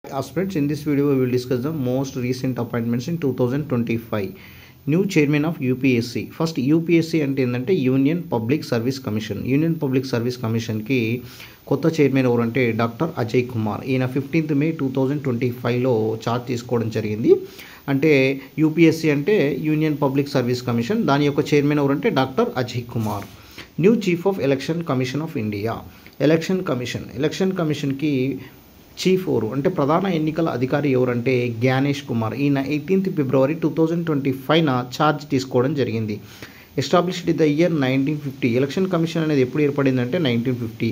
Aspirants, in this video we will discuss the most recent appointments in 2025. New chairman of UPSC. First UPSC అంటే ఏంటంటే union public service commission. Union public service కమిషన్కి కొత్త chairman ఎవరంటే doctor Ajay Kumar. ఈయన 15th May 2025లో charge తీసుకోవడం జరిగింది. అంటే UPSC అంటే యూనియన్ పబ్లిక్ సర్వీస్ కమిషన్, దాని యొక్క చైర్మన్ ఎవరంటే doctor Ajay Kumar. New chief of election commission of India. Election కమిషన్కి చీఫ్ ఎవరు అంటే ప్రధాన ఎన్నికల అధికారి ఎవరంటే జ్ఞానేష్ కుమార్. ఈయన 18th February 2025న ఛార్జ్ తీసుకోవడం జరిగింది. Established the year 1950. Election commission అనేది ఎప్పుడు ఏర్పడిందంటే 1950.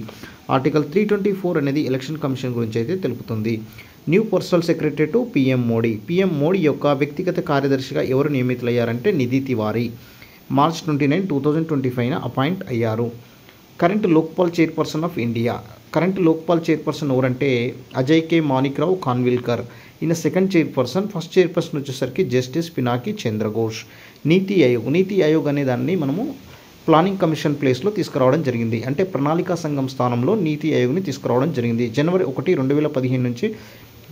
ఆర్టికల్ 324 అనేది ఎలక్షన్ కమిషన్ గురించి అయితే తెలుపుతుంది. New personal secretary to PM Modi యొక్క వ్యక్తిగత కార్యదర్శిగా ఎవరు నియమితులయ్యారంటే నిధి తివారీ. March 29, 2025న అపాయింట్ అయ్యారు. Current Lokpal chairperson of India. Current Lokpal chairperson ఎవరంటే అజయ్ కే మాణిక్రావు ఖాన్విల్కర్. ఈయన సెకండ్ చైర్పర్సన్. ఫస్ట్ చైర్పర్సన్ వచ్చేసరికి జస్టిస్ పినాకి చంద్రఘోష్. నీతి ఆయోగ్ అనే దాన్ని మనము ప్లానింగ్ కమిషన్ ప్లేస్లో తీసుకురావడం జరిగింది. అంటే ప్రణాళికా సంఘం స్థానంలో నీతి ఆయోగ్ని తీసుకురావడం జరిగింది. January 1, 2015 నుంచి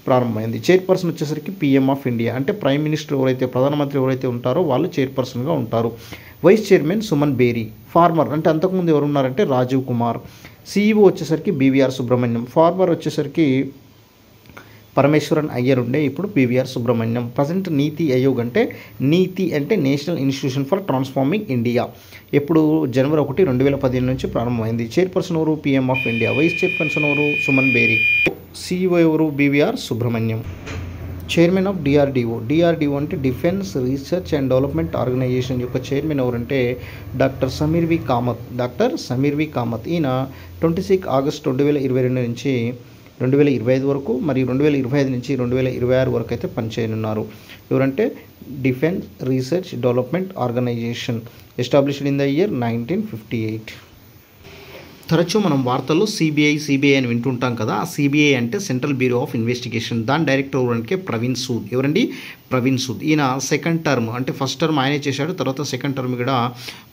ప్రారంభమైంది. చైర్పర్సన్ వచ్చేసరికి పిఎం ఆఫ్ ఇండియా. అంటే ప్రైమ్ మినిస్టర్ ఎవరైతే ప్రధానమంత్రి ఎవరైతే ఉంటారో వాళ్ళు చైర్పర్సన్గా ఉంటారు. Vice chairman Suman Bery. Former అంటే అంతకుముందు ఎవరు ఉన్నారంటే రాజీవ్ కుమార్. సిఇఓ వచ్చేసరికి బీవీఆర్ సుబ్రహ్మణ్యం. ఫార్మర్ వచ్చేసరికి పరమేశ్వరన్ అయ్యర్ ఉండే, ఇప్పుడు బీవీఆర్ సుబ్రహ్మణ్యం. ప్రజెంట్ నీతి ఆయోగ్ అంటే national institution for transforming India. ఎప్పుడు January 1, 2015 నుంచి ప్రారంభమైంది. చైర్పర్సన్ ఎవరు PM of India. Vice chairperson ఎవరు సుమన్ బేరీ. సిఇఓ ఎవరు BVR Subrahmanyam. Chairman of DRDO అంటే defence research and development organisation యొక్క చైర్మన్ ఎవరంటే డాక్టర్ సమీర్ వి కామత్. ఈయన 26 August 2022 నుంచి 2025 వరకు మరియు 2025 నుంచి 2026 వరకు అయితే పనిచేయనున్నారు. ఎవరంటే defence research development organisation, established in the year 1958. తరచూ మనం వార్తల్లో సిబిఐ అని వింటుంటాం కదా. ఆ సిబిఐ అంటే సెంట్రల్ బ్యూరో ఆఫ్ ఇన్వెస్టిగేషన్. దాని డైరెక్టర్ ఎవరంటే ప్రవీణ్ సూద్. ప్రవీణ్ సూద్. ఈయన సెకండ్ టర్మ్ అంటే ఫస్ట్ టర్మ్ ఆయనే చేశాడు, తర్వాత సెకండ్ టర్మ్ కూడా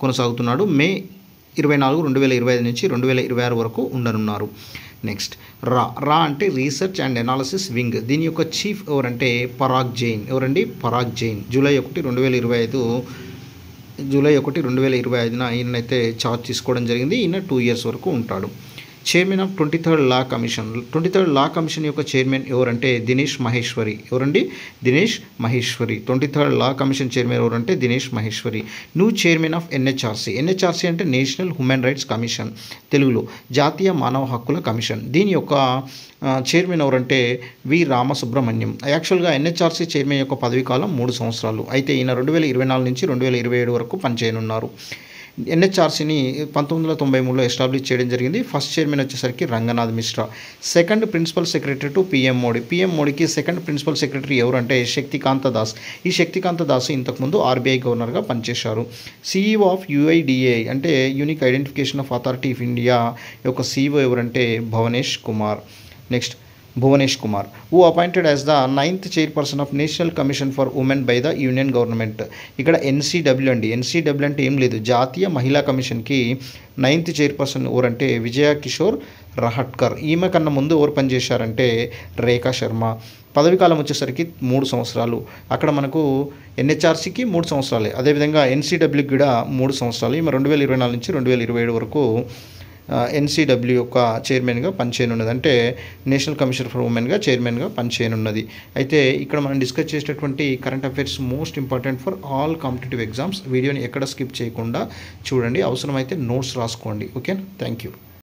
కొనసాగుతున్నాడు. May 24, 2025 నుంచి 2026 వరకు ఉండనున్నారు. నెక్స్ట్ రా అంటే రీసెర్చ్ అండ్ అనాలిసిస్ వింగ్. దీని యొక్క చీఫ్ ఎవరంటే పరాగ్ జైన్. July 1, 2025న ఈయనైతే ఛార్జ్ తీసుకోవడం జరిగింది. ఈయన 2 years వరకు ఉంటాడు. Chairman of 23rd law commission. 23rd law commission యొక్క చైర్మన్ ఎవరంటే Dinesh Maheshwari. 23rd law commission chairman ఎవరంటే Dinesh Maheshwari. New chairman of NHRC అంటే నేషనల్ హ్యూమన్ రైట్స్ కమిషన్, తెలుగులో జాతీయ మానవ హక్కుల కమిషన్. దీని యొక్క చైర్మన్ ఎవరంటే వి రామసుబ్రహ్మణ్యం. యాక్చువల్గా ఎన్హెచ్ఆర్సీ చైర్మన్ యొక్క పదవీ కాలం 3 సంవత్సరాలు. అయితే ఈయన 2024 నుంచి 2027 వరకు పనిచేయనున్నారు. ఎన్హెచ్ఆర్సీని 1993లో ఎస్టాబ్లిష్ చేయడం జరిగింది. ఫస్ట్ చైర్మన్ వచ్చేసరికి Ranganath Mishra. Second principal secretary to PM మోడీకి సెకండ్ ప్రిన్సిపల్ సెక్రటరీ ఎవరంటే శక్తికాంత దాస్. ఈ శక్తికాంత దాస్ ఇంతకుముందు ఆర్బీఐ గవర్నర్గా పనిచేశారు. సిఇఓ ఆఫ్ యుఐడిఏ అంటే unique identification of authority of India యొక్క సిఇఓ ఎవరంటే Bhuvanesh Kumar who appointed as the 9th chairperson of National Commission for Women by the Union Government. ఇక్కడ ఎన్సీడబ్ల్యూ అంటే ఏం లేదు, జాతీయ మహిళా కమిషన్కి 9th చైర్పర్సన్ ఎవరంటే విజయ కిషోర్ రహట్కర్. ఈమె కన్నా ముందు ఎవరు పనిచేశారంటే రేఖా శర్మ. పదవి కాలం వచ్చేసరికి 3 సంవత్సరాలు. అక్కడ మనకు ఎన్హెచ్ఆర్సీకి 3 సంవత్సరాలే, అదేవిధంగా ఎన్సీడబ్ల్యూకి కూడా 3 సంవత్సరాలు. ఈమె 2024 నుంచి 2027 వరకు ఎన్సీడబ్ల్యూ యొక్క చైర్మన్గా పనిచేయనున్నది. అంటే నేషనల్ కమిషన్ ఫర్ ఉమెన్గా చైర్మన్గా పనిచేయనున్నది. అయితే ఇక్కడ మనం డిస్కస్ చేసేటటువంటి current affairs most important for all competitive exams. వీడియోని ఎక్కడ స్కిప్ చేయకుండా చూడండి, అవసరమైతే నోట్స్ రాసుకోండి. Okay, thank you.